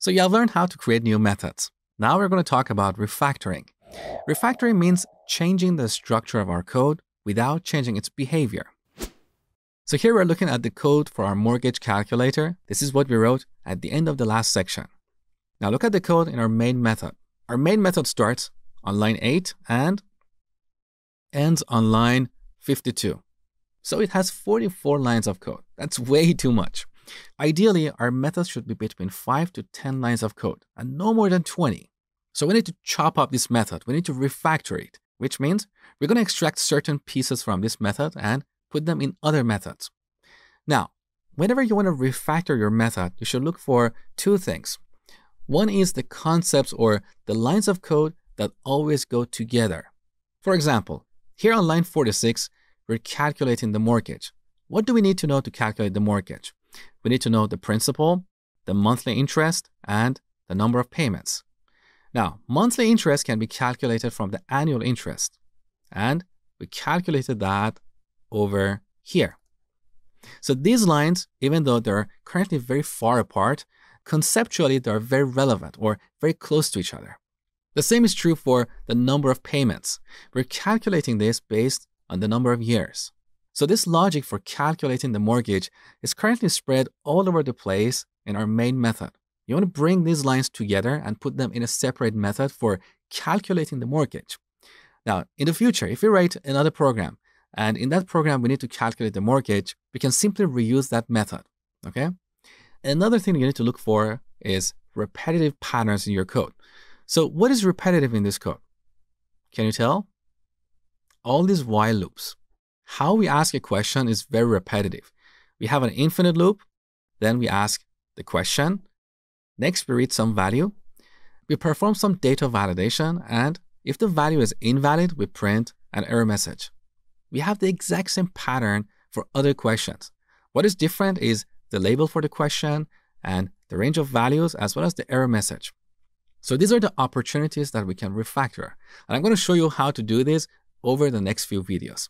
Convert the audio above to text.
So you have learned how to create new methods. Now we're going to talk about refactoring. Refactoring means changing the structure of our code without changing its behavior. So here we're looking at the code for our mortgage calculator. This is what we wrote at the end of the last section. Now look at the code in our main method. Our main method starts on line 8 and ends on line 52. So it has 44 lines of code. That's way too much. Ideally, our methods should be between 5 to 10 lines of code and no more than 20. So we need to chop up this method. We need to refactor it, which means we're going to extract certain pieces from this method and put them in other methods. Now, whenever you want to refactor your method, you should look for two things. One is the concepts or the lines of code that always go together. For example, here on line 46, we're calculating the mortgage. What do we need to know to calculate the mortgage? We need to know the principal, the monthly interest, and the number of payments. Now, monthly interest can be calculated from the annual interest, and we calculated that over here. So these lines, even though they're currently very far apart, conceptually they're very relevant or very close to each other. The same is true for the number of payments. We're calculating this based on the number of years. So this logic for calculating the mortgage is currently spread all over the place in our main method. You want to bring these lines together and put them in a separate method for calculating the mortgage. Now, in the future, if we write another program, and in that program we need to calculate the mortgage, we can simply reuse that method, okay? Another thing you need to look for is repetitive patterns in your code. So what is repetitive in this code? Can you tell? All these while loops. How we ask a question is very repetitive. We have an infinite loop, then we ask the question. Next, we read some value. We perform some data validation, and if the value is invalid, we print an error message. We have the exact same pattern for other questions. What is different is the label for the question and the range of values as well as the error message. So these are the opportunities that we can refactor. And I'm going to show you how to do this over the next few videos.